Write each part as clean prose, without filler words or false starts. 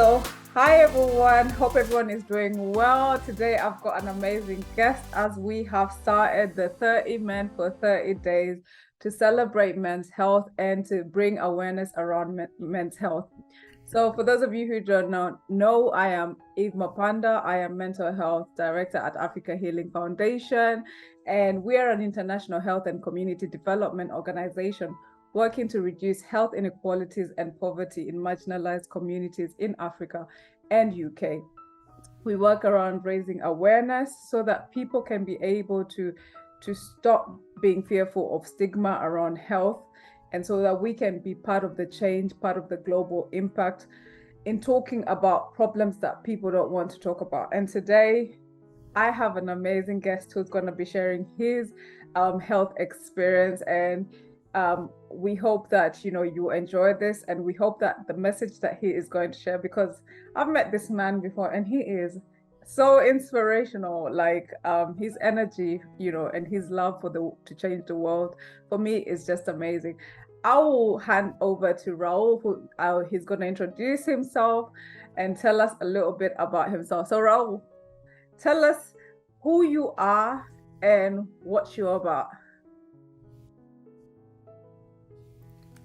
So, hi everyone. Hope everyone is doing well. Today I've got an amazing guest as we have started the 30 Men for 30 Days to celebrate men's health and to bring awareness around men's health. So, for those of you who don't know, I am Eve Mapanda. I am Mental Health Director at Africa Healing Foundation, and we are an international health and community development organization working to reduce health inequalities and poverty in marginalized communities in Africa and UK. We work around raising awareness so that people can be able to stop being fearful of stigma around health, and so that we can be part of the change, part of the global impact in talking about problems that people don't want to talk about. And today I have an amazing guest who's going to be sharing his health experience, and we hope that you enjoy this, and we hope that the message that he is going to share, because I've met this man before and he is so inspirational. Like his energy, and his love for to change the world, for me, is just amazing. I will hand over to Raul, who he's going to introduce himself and tell us a little bit about himself. So Raul, tell us who you are and what you're about.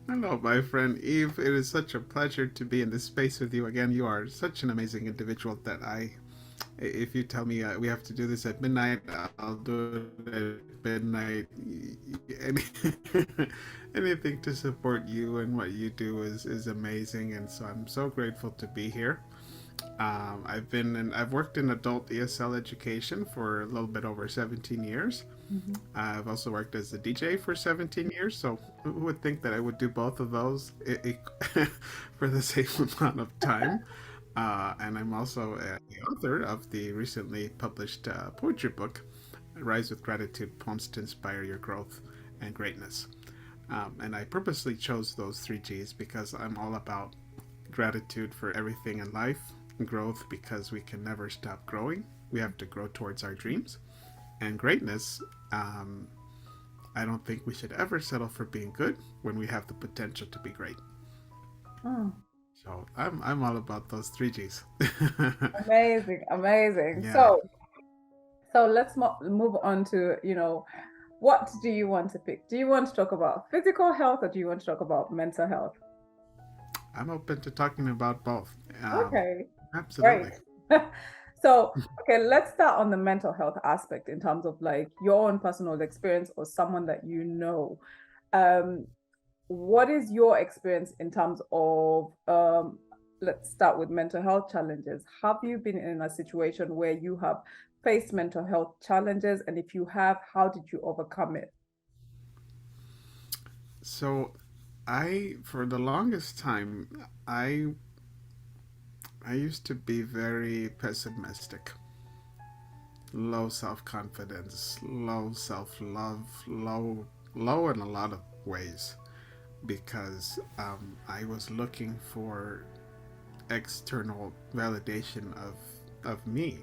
Hello, my friend Eve. It is such a pleasure to be in this space with you again. You are such an amazing individual that if you tell me we have to do this at midnight, I'll do it at midnight. Any, anything to support you and what you do is amazing, and so I'm so grateful to be here. I've worked in adult ESL education for a little bit over 17 years. Mm-hmm. I've also worked as a DJ for 17 years, so who would think that I would do both of those for the same amount of time? And I'm also the author of the recently published poetry book, Rise with Gratitude, Poems to Inspire Your Growth and Greatness. And I purposely chose those three G's because I'm all about gratitude for everything in life, growth because we can never stop growing. We have to grow towards our dreams. And greatness, I don't think we should ever settle for being good when we have the potential to be great. Oh, So I'm all about those three G's. amazing, amazing. Yeah. So let's move on to, what do you want to pick? Do you want to talk about physical health, or do you want to talk about mental health? I'm open to talking about both. Okay, Absolutely. great. So, okay, let's start on the mental health aspect in terms of like your own personal experience or someone that you know. Um, what is your experience in terms of let's start with mental health challenges. Have you been in a situation where you have faced mental health challenges, and if you have, how did you overcome it? So for the longest time, I used to be very pessimistic, low self confidence, low self love, low in a lot of ways, because I was looking for external validation of me.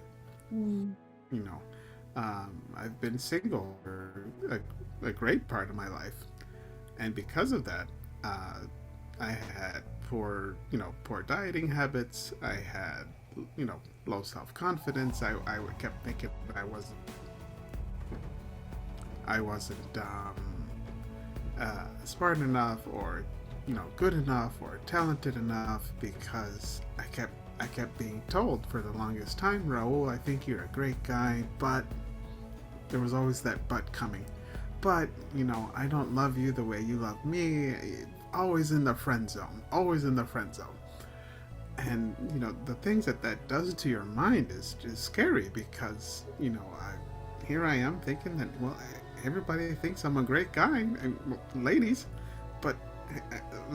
Mm. You know, I've been single for a great part of my life, and because of that, I had poor dieting habits. I had, low self confidence. I kept thinking that I wasn't smart enough, or good enough, or talented enough, because I kept being told for the longest time, Raul, I think you're a great guy, but there was always that but coming. But, I don't love you the way you love me. Always in the friend zone. Always in the friend zone. And, the things that does to your mind is just scary, because, here I am thinking that, well, everybody thinks I'm a great guy, and ladies, but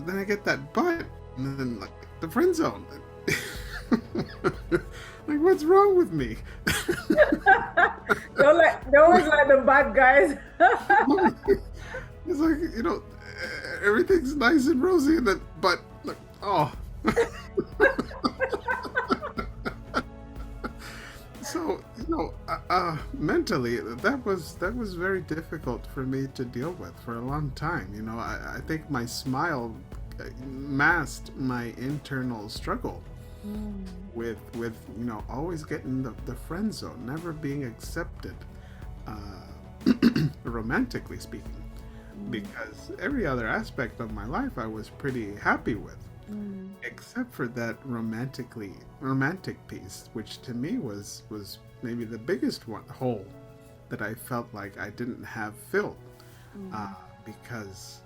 then I get that but, and then, like, the friend zone. Like, what's wrong with me? Don't always like the bad guys. It's like, everything's nice and rosy, and then, but, like, oh. So, mentally, that was very difficult for me to deal with for a long time. I think my smile masked my internal struggle. Mm. with always getting the friend zone, never being accepted, romantically speaking, Mm. because every other aspect of my life I was pretty happy with, Mm. except for that romantic piece, which to me was maybe the biggest one hole that I felt like I didn't have filled, uh, Mm. because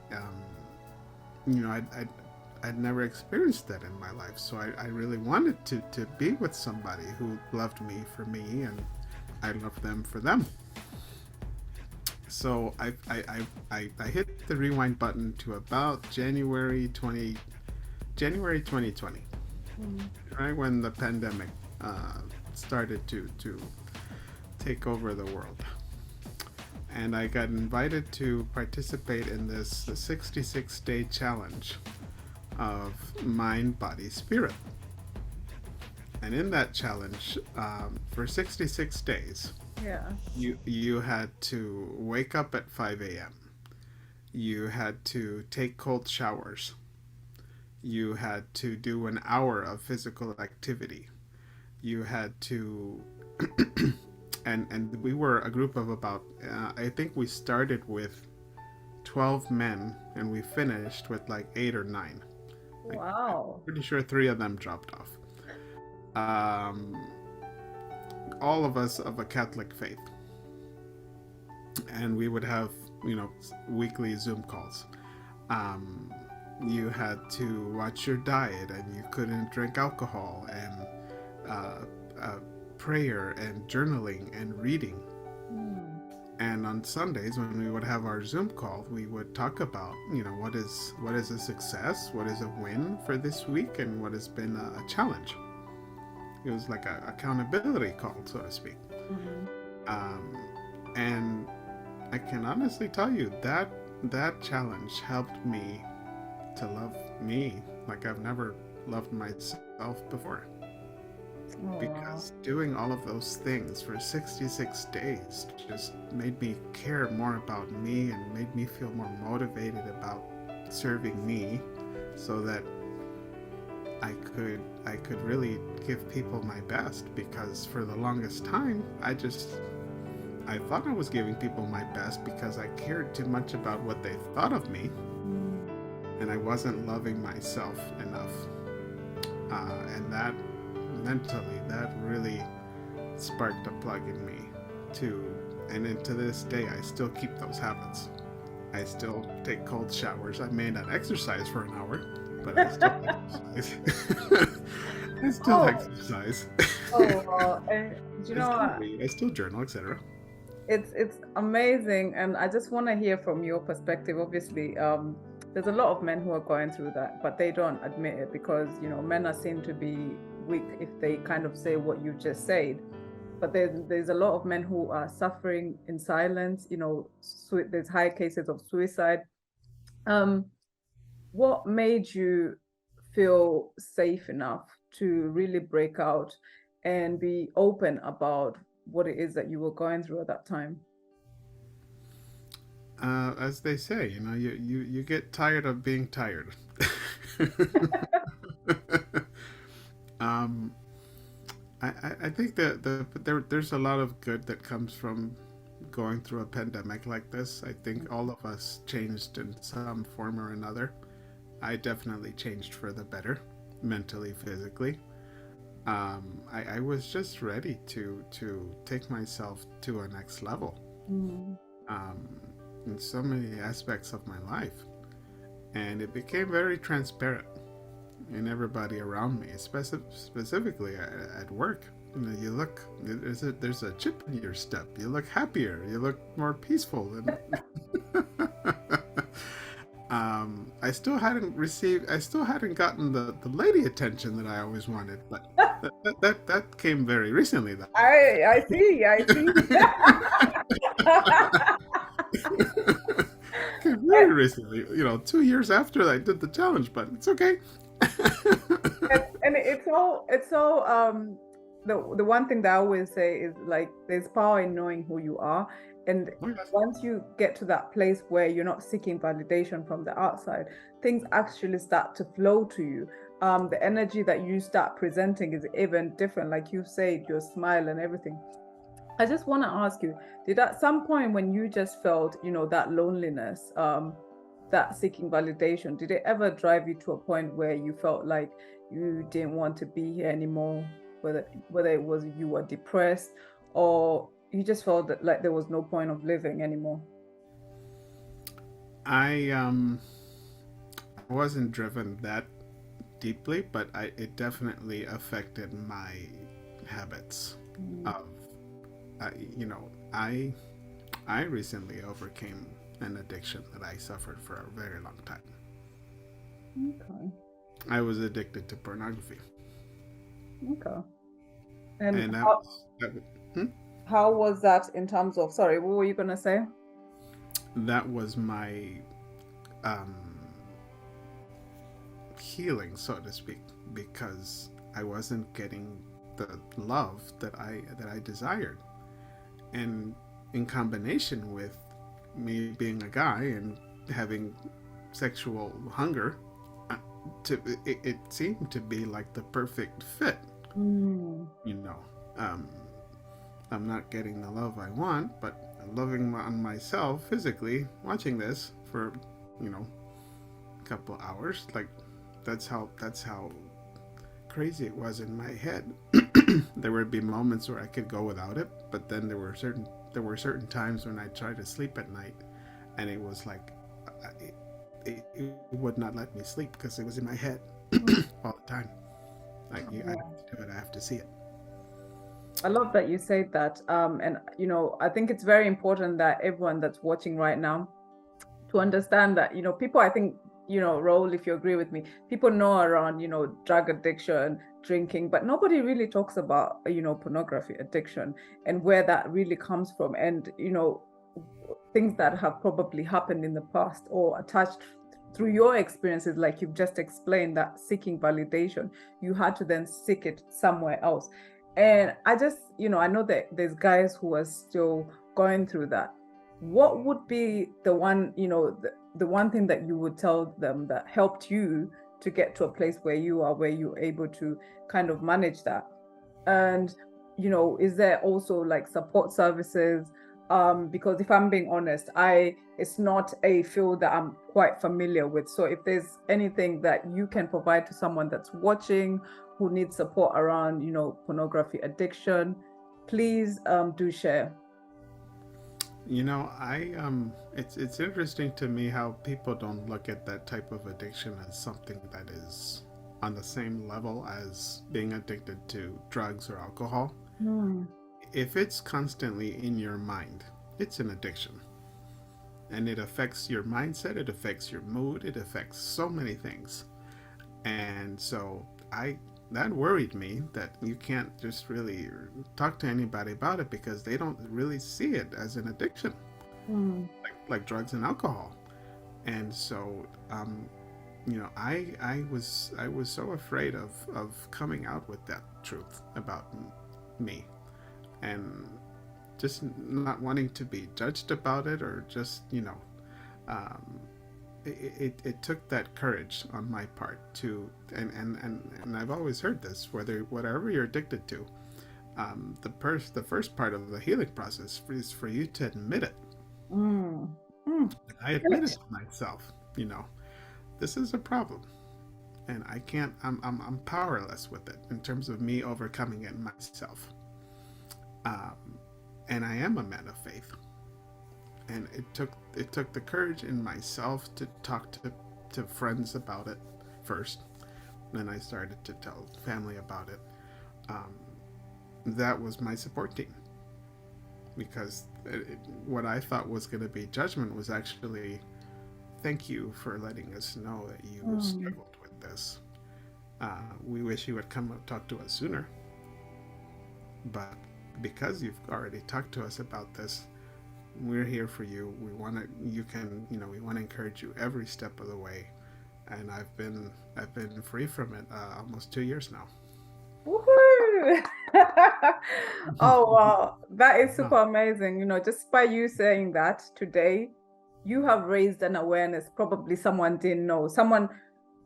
I'd never experienced that in my life. So I really wanted to be with somebody who loved me for me, and I loved them for them. So I hit the rewind button to about January 2020, Mm. right when the pandemic uh, started to take over the world. And I got invited to participate in this 66-day challenge of mind, body, spirit. And in that challenge, for 66 days, Yeah. you had to wake up at 5 a.m. You had to take cold showers. You had to do an hour of physical activity. You had to, and we were a group of about, I think we started with 12 men and we finished with like 8 or 9. I'm Wow. pretty sure 3 of them dropped off. Um, all of us of a Catholic faith, and we would have weekly Zoom calls. Um, you had to watch your diet, and you couldn't drink alcohol, and uh, uh, prayer and journaling and reading. Mm. And on Sundays, when we would have our Zoom call, we would talk about, what is a success, what is a win for this week, and what has been a challenge. It was like a accountability call, so to speak. Mm. Um, and I can honestly tell you that challenge helped me to love me like I've never loved myself before. Oh. Because doing all of those things for 66 days just made me care more about me and made me feel more motivated about serving me, so that I could really give people my best. Because for the longest time I thought I was giving people my best because I cared too much about what they thought of me, Mm. and I wasn't loving myself enough. And that mentally, that really sparked a plug in me to, and then to this day, I still keep those habits. I still take cold showers. I may not exercise for an hour, but I still exercise. I still Oh. exercise. Oh. And do you I know still what? read. I still journal, etc. It's amazing, and I just want to hear from your perspective. Obviously, there's a lot of men who are going through that, but they don't admit it because men are seen to be weak if they kind of say what you just said. But there's a lot of men who are suffering in silence. There's high cases of suicide. Um, what made you feel safe enough to really break out and be open about what it is that you were going through at that time? As they say, you get tired of being tired. um, I think that there's a lot of good that comes from going through a pandemic like this. I think all of us changed in some form or another. I definitely changed for the better, mentally, physically. I was just ready to take myself to a next level, Mm. um, in so many aspects of my life, and it became very transparent in everybody around me, specifically at work. You look, there's a chip in your step. You look happier. You look more peaceful. And I still hadn't gotten the lady attention that I always wanted, but that came very recently. Though. I see, I see. Came very recently. 2 years after I did the challenge, but it's okay. And it's all the one thing that I always say is like there's power in knowing who you are. And Oh, yes. once you get to that place where you're not seeking validation from the outside, things actually start to flow to you. the energy that you start presenting is even different. Like you said, your smile and everything. I just want to ask you, did at some point when you just felt, that loneliness, that seeking validation, did it ever drive you to a point where you felt like you didn't want to be here anymore? Whether it was you were depressed or you just felt that like there was no point of living anymore? I wasn't driven that deeply, but it definitely affected my habits Mm, of, uh, you know, I I recently overcame an addiction that I suffered for a very long time. okay, I was addicted to pornography, okay. And and how hmm? how was that in terms of, sorry, what were you gonna say? That was my um, healing, so to speak, because I wasn't getting the love that I desired, and in combination with me being a guy and having sexual hunger, uh, it seemed to be like the perfect fit. Mm, You know, um, I'm not getting the love I want, but I'm loving on myself physically. Watching this for, you know, a couple hours, like that's how crazy it was in my head. There would be moments where I could go without it, but then there were certain times when I tried to sleep at night, and it was like it would not let me sleep because it was in my head mm, all the time. Like I yeah. have to do it. I have to see it. I love that you said that. And I think it's very important that everyone that's watching right now to understand that, people, I think, Raul, if you agree with me, people know around, drug addiction, drinking, but nobody really talks about, pornography addiction and where that really comes from. And, things that have probably happened in the past or attached through your experiences, like you've just explained, that seeking validation, you had to then seek it somewhere else. And I just, I know that there's guys who are still going through that. What would be the one, the one thing that you would tell them that helped you to get to a place where you are, where you're able to kind of manage that? And, is there also like support services? Because if I'm being honest, it's not a field that I'm quite familiar with. So if there's anything that you can provide to someone that's watching who needs support around, pornography addiction, please do share. It's interesting to me how people don't look at that type of addiction as something that is on the same level as being addicted to drugs or alcohol. Hmm. If it's constantly in your mind, it's an addiction. And it affects your mindset, it affects your mood, it affects so many things. And so I that worried me that you can't just really talk to anybody about it because they don't really see it as an addiction, Hmm. like drugs and alcohol. And so I was so afraid of coming out with that truth about me, and just not wanting to be judged about it, or just um, it took that courage on my part to, and I've always heard this, whatever you're addicted to, the first part of the healing process is for you to admit it. Hmm. Hmm. I admitted to myself, this is a problem, and I can't. I'm powerless with it in terms of me overcoming it myself. Um, and I am a man of faith, and it took the courage in myself to talk to friends about it first. Then I started to tell family about it. Um, that was my support team, because what I thought was going to be judgment was actually, thank you for letting us know that you Hmm. struggled with this. We wish you would come and talk to us sooner, but because you've already talked to us about this, we're here for you. We want to. You can. We want to encourage you every step of the way. And I've been free from it almost 2 years now. Woohoo! Oh, wow. That is Wow. super amazing. Just by you saying that today, you have raised an awareness probably someone didn't know. Someone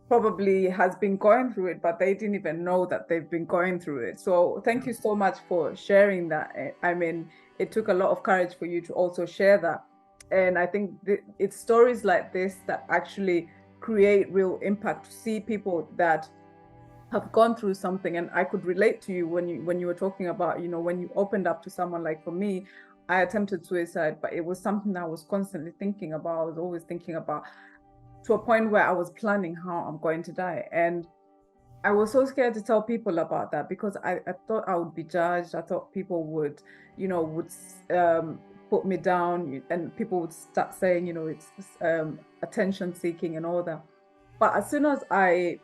probably has been going through it, but they didn't even know that they've been going through it. So thank you so much for sharing that. I mean, it took a lot of courage for you to also share that. And I think it's stories like this that actually create real impact, to see people that have gone through something. And I could relate to you when you were talking about, when you opened up to someone. Like for me, I attempted suicide, but it was something that I was constantly thinking about. I was always thinking about, to a point where I was planning how I'm going to die. And I was so scared to tell people about that, because I thought I would be judged. I thought people would, would put me down, and people would start saying, it's attention seeking and all that. But as soon as I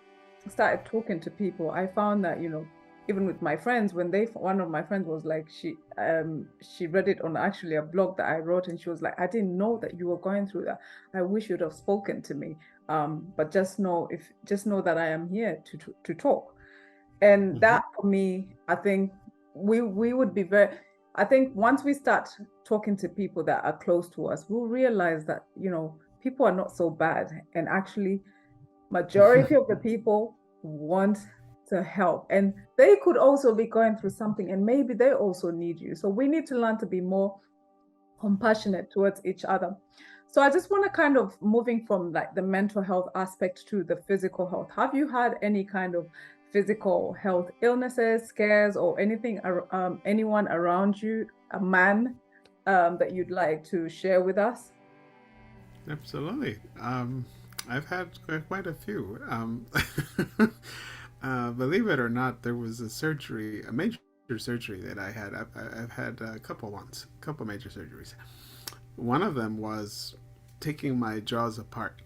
started talking to people, I found that, even with my friends, when one of my friends was like, she read it on actually a blog that I wrote, and she was like, I didn't know that you were going through that. I wish you'd have spoken to me. But just know that I am here to talk. And Mm-hmm. that, for me, I think we would be very, I think once we start talking to people that are close to us, we'll realize that, people are not so bad. And actually, majority of the people want to help, and they could also be going through something, and maybe they also need you. So we need to learn to be more compassionate towards each other. So I just want to kind of, moving from like the mental health aspect to the physical health. Have you had any kind of physical health illnesses, scares, or anything, anyone around you, a man, that you'd like to share with us? Absolutely. I've had quite a few. Believe it or not, there was a major surgery that I had. I've had a couple ones, a couple major surgeries. One of them was taking my jaws apart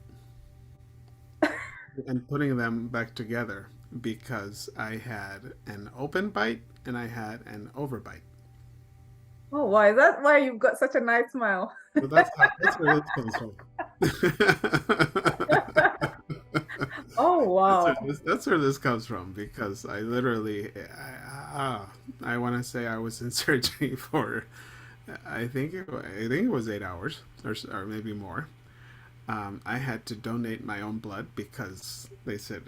and putting them back together because I had an open bite and I had an overbite. Oh, why is that? Why you've got such a nice smile? So that's where this comes from. Oh, wow. That's where this comes from because I literally I want to say I was in surgery for I think it was 8 hours or maybe more. I had to donate my own blood because they said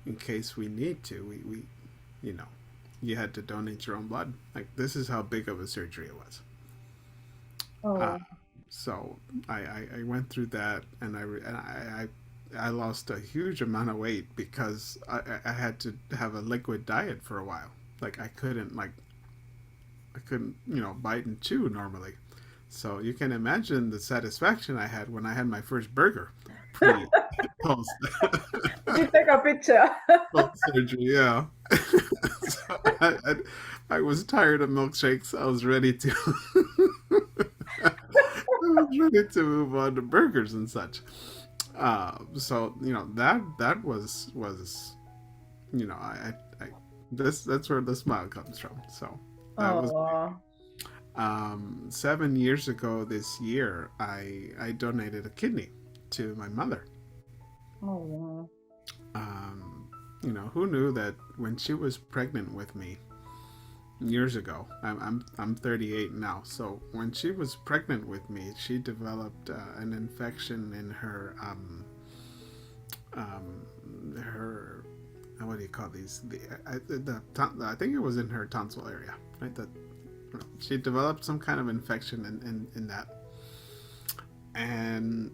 in case we need to we you know you had to donate your own blood. Like this is how big of a surgery it was. Uh, Oh, so I went through that I lost a huge amount of weight because I had to have a liquid diet for a while. Like I couldn't bite and chew normally. So you can imagine the satisfaction I had when I had my first burger pre post did you take a picture? post surgery. Yeah, so I was tired of milkshakes. I was ready to I was ready to move on to burgers and such. So that was I that's where the smile comes from. So that was Oh, 7 years ago this year. I donated a kidney to my mother. oh, Um, who knew that when she was pregnant with me years ago. I'm 38 now. So when she was pregnant with me, she developed an infection in her what do you call these? I think it was in her tonsil area, right? That she developed some kind of infection in that, and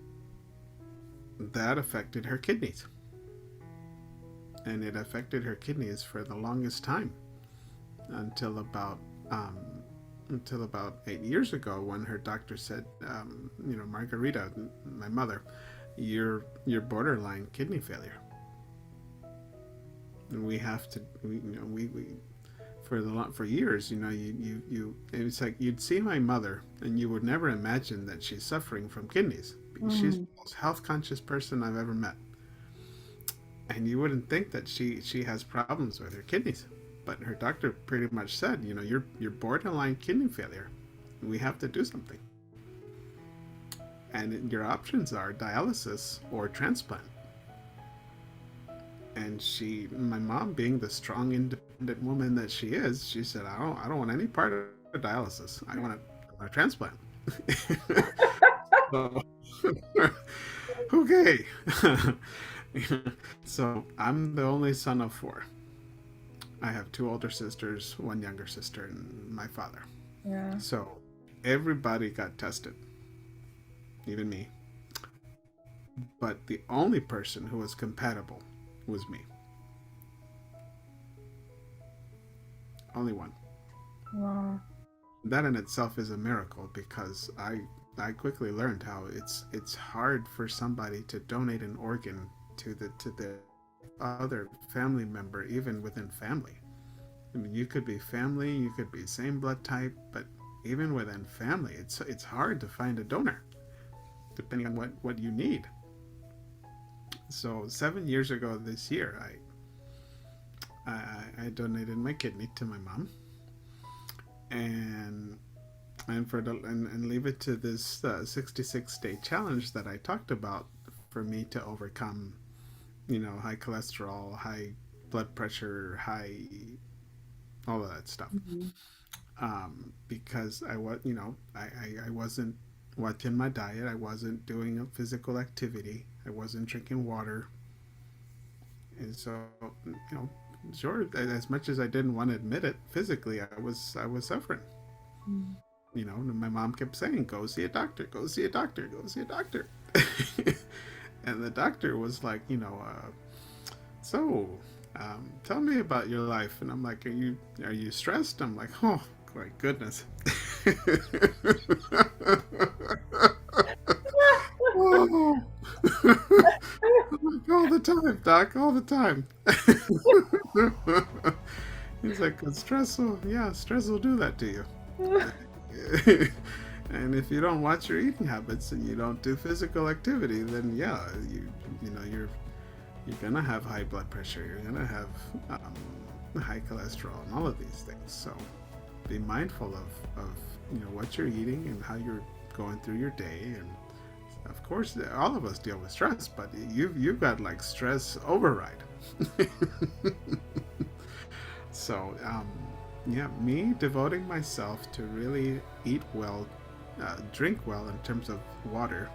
that affected her kidneys, and it affected her kidneys for the longest time until about um, 8 years ago when her doctor said, Margarita, my mother, you're borderline kidney failure, and we have to we for years, it's like you'd see my mother and you would never imagine that she's suffering from kidneys because she's the mm, most health conscious person I've ever met, and you wouldn't think that she has problems with her kidneys, but her doctor pretty much said, you're borderline kidney failure, we have to do something, and your options are dialysis or transplant. And my mom, being the strong independent woman that she is, she said, I don't want any part of dialysis, I want a transplant. So okay. So I'm the only son of four. I have two older sisters, one younger sister, and my father. Yeah. So everybody got tested, even me. But the only person who was compatible was me. Only one. Wow. That in itself is a miracle because I quickly learned how it's hard for somebody to donate an organ to the other family member, even within family. I mean, you could be family, you could be same blood type, but even within family, it's hard to find a donor depending on what you need. So 7 years ago this year, I donated my kidney to my mom, and and leave it to this 66-day challenge that I talked about for me to overcome, high cholesterol, high blood pressure, high all of that stuff. Mhm. Because I wasn't watching my diet, I wasn't doing a physical activity, I wasn't drinking water, and so sure, as much as I didn't want to admit it physically, I was suffering. Mm. My mom kept saying, "Go see a doctor, go see a doctor, go see a doctor." And the doctor was like, so tell me about your life. And I'm like, are you stressed? I'm like, oh my goodness. Oh. Like, all the time, doc, all the time. He's like, stress will, yeah, stress will do that to you. And if you don't watch your eating habits and you don't do physical activity, then yeah, you're gonna have high blood pressure. You're gonna have high cholesterol and all of these things. So be mindful of what you're eating and how you're going through your day. And of course, all of us deal with stress, but you've got like stress override. So yeah, me devoting myself to really eat well, drink well in terms of water.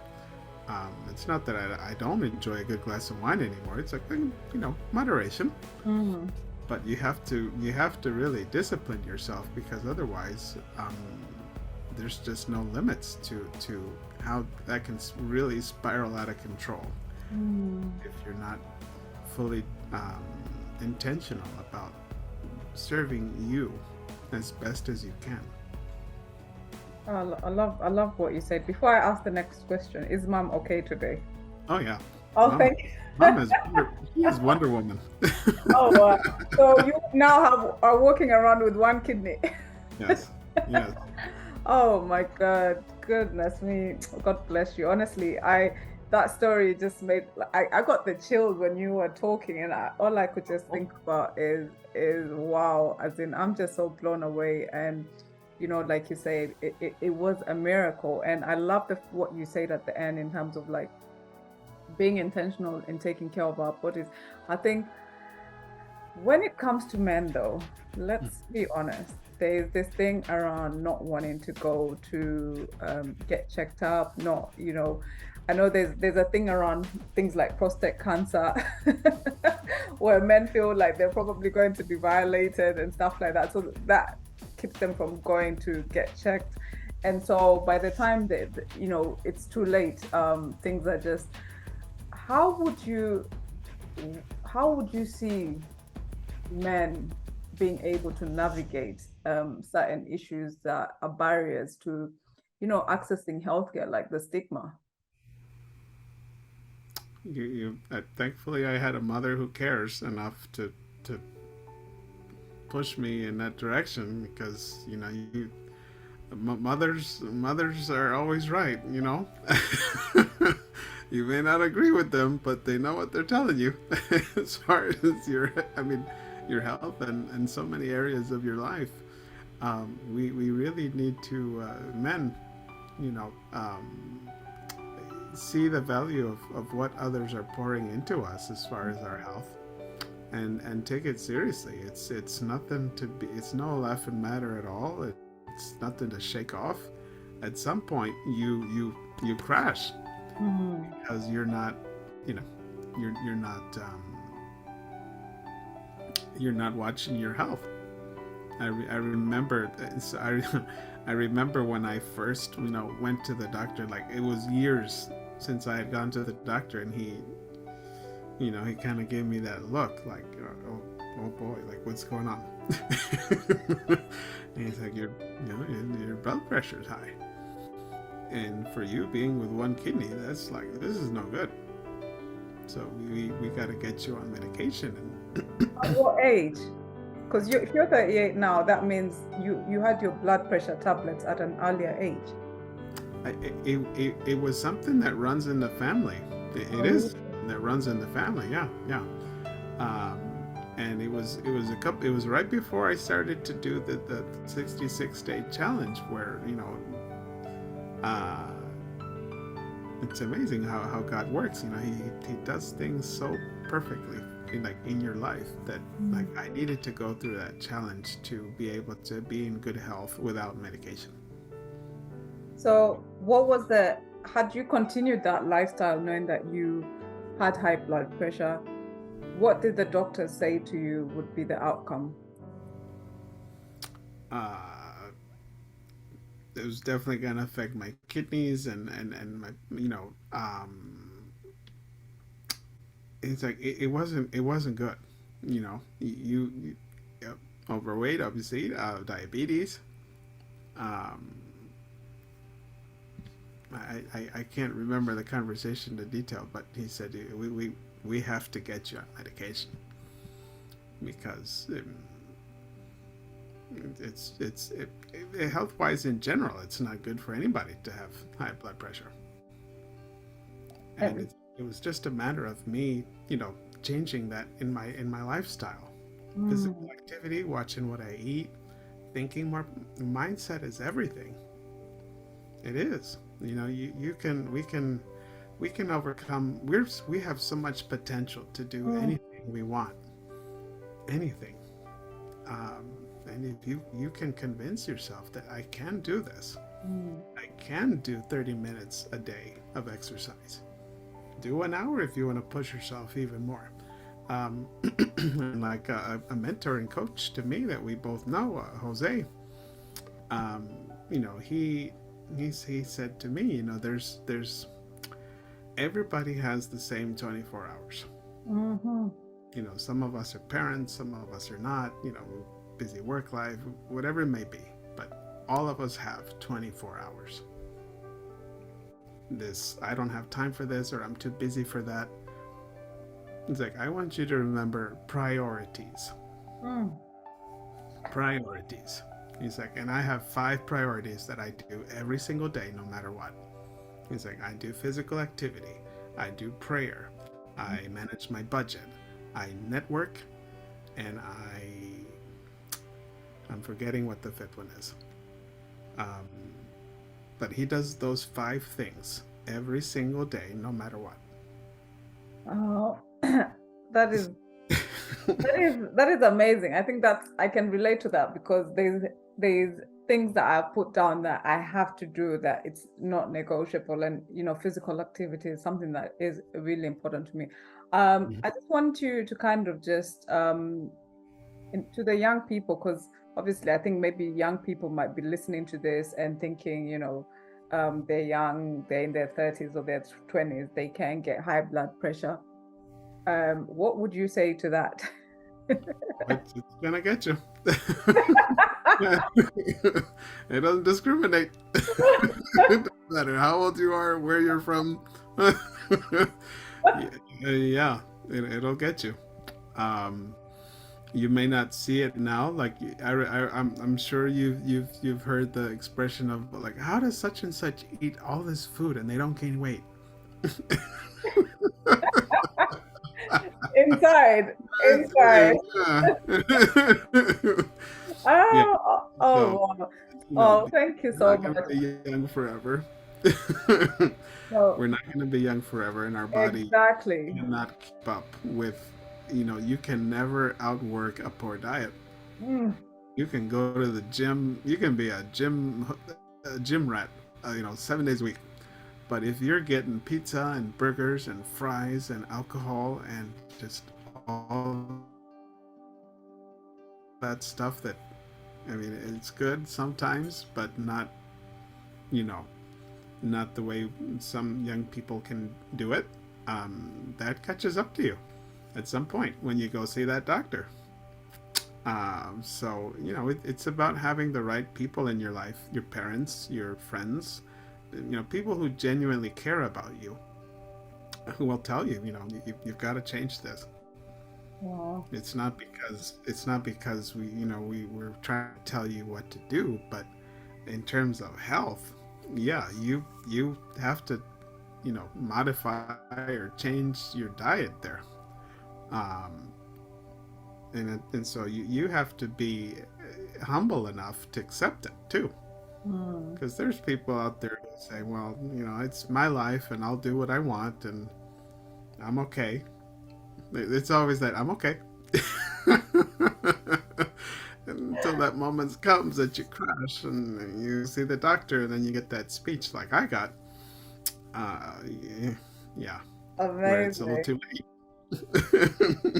It's not that I don't enjoy a good glass of wine anymore. It's like, moderation. Mm. But you have to really discipline yourself, because otherwise, there's just no limits to how that can really spiral out of control Mm. if you're not fully intentional about serving you as best as you can. I love what you said. Before I ask the next question, is mom okay today? Oh yeah, Oh, mom. thank Mom you. she is Wonder Woman. Oh, wow. So you now are walking around with one kidney. Yes, yes. Oh my God, goodness me. God bless you. Honestly, that story just made I got the chills when you were talking, and all I could just think about is wow. As in, I'm just so blown away. And like you said, it was a miracle. And I love what you said at the end in terms of like being intentional in taking care of our bodies. I think when it comes to men, though, let's be honest. There's this thing around not wanting to go to get checked up. Not, I know there's a thing around things like prostate cancer, where men feel like they're probably going to be violated and stuff like that. So that keeps them from going to get checked. And so by the time that it's too late, things are just. How would you how would you see men being able to navigate certain issues that are barriers to, accessing healthcare, like the stigma? Thankfully, I had a mother who cares enough to push me in that direction, because mothers are always right. You may not agree with them, but they know what they're telling you as far as your health and so many areas of your life. We really need to, men, you know, see the value of what others are pouring into us as far as our health, and take it seriously. It's nothing to be. It's no laughing matter at all. It's nothing to shake off. At some point, you crash Mm. because you're not, you know, you're not watching your health. I remember I remember when I first went to the doctor. Like it was years since I had gone to the doctor, and he kind of gave me that look like, oh boy, like what's going on? And he's like, your blood pressure is high, and for you being with one kidney, that's like, this is no good. So we got to get you on medication. At what age? Because if you're 38 now, that means you had your blood pressure tablets at an earlier age. It was something that runs in the family. It Oh, is that runs in the family. Yeah, yeah. Um, and it was right before I started to do the 66-day challenge, where uh, it's amazing how God works. He does things so perfectly in your life that like I needed to go through that challenge to be able to be in good health without medication. so had you continued that lifestyle knowing that you had high blood pressure, what did the doctors say to you would be the outcome? Uh, it was definitely going to affect my kidneys and my it's like it wasn't good. You yep, overweight, obviously, diabetes. um I can't remember the conversation, the detail, but he said we have to get you on medication because health wise in general, it's not good for anybody to have high blood pressure. And And it was just a matter of me, changing that in my lifestyle. Physical mm, activity, watching what I eat, thinking more. Mindset is everything. It is. We can overcome. We have so much potential to do mm, anything we want. Anything. Um, and if you can convince yourself that I can do this, mm. I can do 30 minutes a day of exercise. Do an hour if you want to push yourself even more. And like a mentor and coach to me that we both know, Jose. Um, he said to me, there's everybody has the same 24 hours. Mhm. Some of us are parents, some of us are not. Busy work life, whatever it may be, but all of us have 24 hours. This, I don't have time for this, or I'm too busy for that. It's like, I want you to remember priorities. Mm. Priorities. He's like, and I have 5 priorities that I do every single day, no matter what. He's like, I do physical activity, I do prayer, I manage my budget, I network, and I'm forgetting what the fifth one is. Um, but he does those 5 things every single day, no matter what. Oh, that is that is amazing. I think I can relate to that because there's things that I've put down that I have to do that it's not negotiable, and physical activity is something that is really important to me. I just want you to kind of just to the young people, because obviously I think maybe young people might be listening to this and thinking, they're young, they're in their 30s or their 20s, they can get high blood pressure. What would you say to that? It's gonna get you. It doesn't discriminate. It doesn't matter how old you are, where you're from. Yeah, it'll get you. Um, you may not see it now. Like I'm sure you've heard the expression of like, how does such and such eat all this food and they don't gain weight? Inside, inside. Yeah. Yeah. Oh, oh, So wow. Oh, thank you we're so not gonna much. be young forever. No, We're not gonna be young forever, and our body exactly. cannot keep up with. You can never outwork a poor diet. Mm, You can go to the gym. You can be a gym rat. 7 days a week. But if you're getting pizza and burgers and fries and alcohol and just all that stuff that, I mean, it's good sometimes, but not, you know, not the way some young people can do it, that catches up to you at some point when you go see that doctor. So, you know, it's about having the right people in your life, your parents, your friends, you know, people who genuinely care about you, who will tell you, you know, you've got to change this. Wow. It's not because we're trying to tell you what to do, but in terms of health, yeah, you have to, you know, modify or change your diet there. Um, and so you have to be humble enough to accept it too, Mm. because there's people out there who say, well, you know, it's my life and I'll do what I want and I'm okay. It's always that I'm okay. Until that moment comes that you crash and you see the doctor and then you get that speech like I got. Uh, yeah, where it's a little Amazing. too late.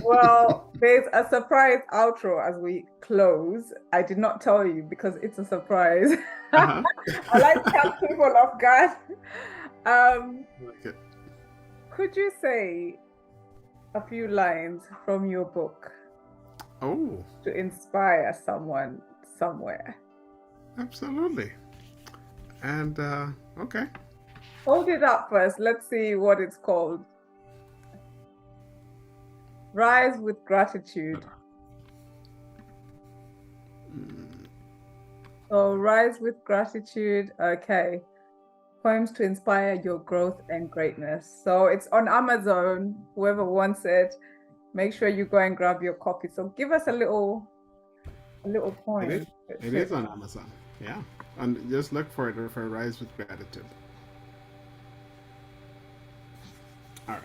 Well, there's a surprise outro as we close. I did not tell you because it's a surprise. Uh-huh. I like to catch people off guard. Um, Like it. could you say a few lines from your book Oh, to inspire someone somewhere? absolutely. And okay. Hold it up first. Let's see what it's called. Rise with gratitude. Mm, So, rise with gratitude. Okay. Poems to inspire your growth and greatness. So, it's on Amazon. Whoever wants it, make sure you go and grab your copy. So, give us a little it is. poem. It is on Amazon. Yeah. And just look for it for Rise with Gratitude. All right.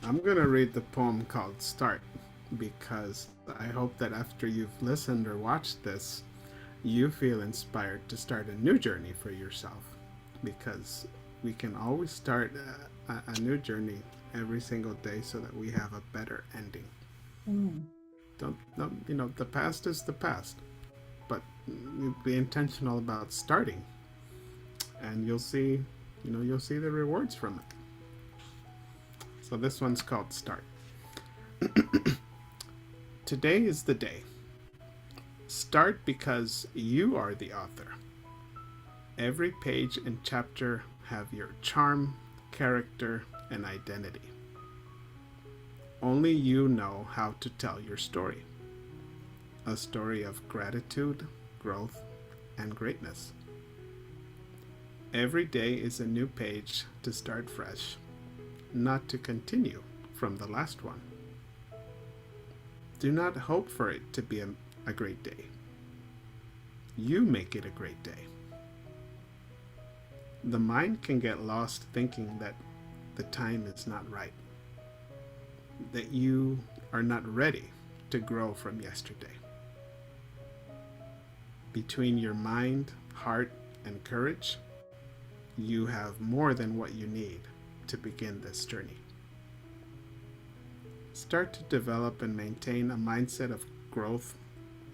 I'm going to read the poem called Start because I hope that after you've listened or watched this, you feel inspired to start a new journey for yourself because we can always start a new journey every single day so that we have a better ending. Mm. Don't, you know, the past is the past, but you be intentional about starting and you'll see the rewards from it. So this one's called Start. Today is the day. Start because you are the author. Every page and chapter have your charm, character, and identity. Only you know how to tell your story. A story of gratitude, growth, and greatness. Every day is a new page to start fresh, not to continue from the last one. Do not hope for it to be a great day. You make it a great day. The mind can get lost thinking that the time is not right, that you are not ready to grow from yesterday. Between your mind, heart, and courage, you have more than what you need to begin this journey. Start to develop and maintain a mindset of growth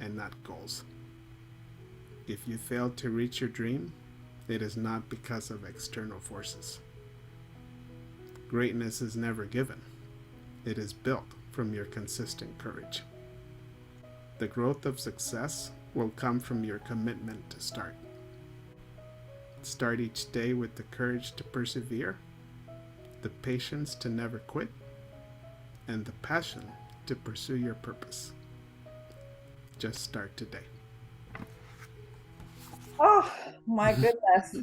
and not goals. If you fail to reach your dream, it is not because of external forces. Greatness is never given. It is built from your consistent courage. The growth of success will come from your commitment to start. Start each day with the courage to persevere, the patience to never quit, and the passion to pursue your purpose. Just start today. Oh my goodness.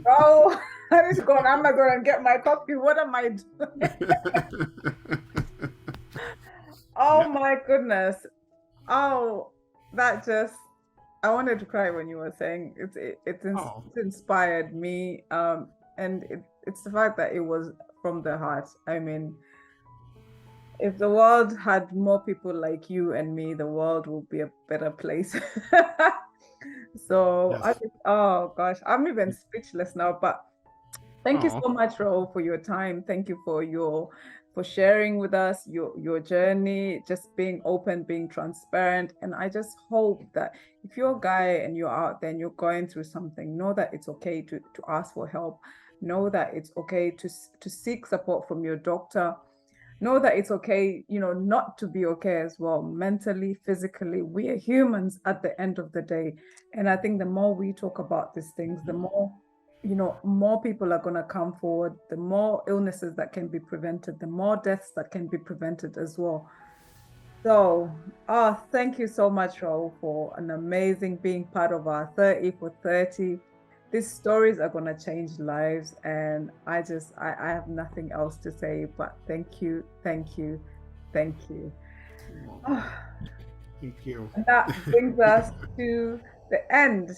Oh, I need to go on Amazon and get my copy. What am I doing? Oh Yeah. my goodness. Oh, that just I wanted to cry when you were saying Oh, it inspired me. And it's the fact that it was from the heart. I mean, if the world had more people like you and me, the world would be a better place. So I Yes. just, oh gosh, I'm even speechless now. But thank you Oh, so much, Raul, for your time. Thank you for for sharing with us your journey, just being open, being transparent. And I just hope that if you're a guy and you're out there and you're going through something, know that it's okay to ask for help. Know that it's okay to seek support from your doctor. Know that it's okay, not to be okay as well, mentally, physically. We are humans at the end of the day. And I think the more we talk about these things, the more, more people are going to come forward, the more illnesses that can be prevented, the more deaths that can be prevented as well. So, thank you so much, Raul, for an amazing being part of our 30 for 30. These stories are going to change lives. And I have nothing else to say, but thank you, thank you, thank you. well, Ah, thank you. and that brings us to the end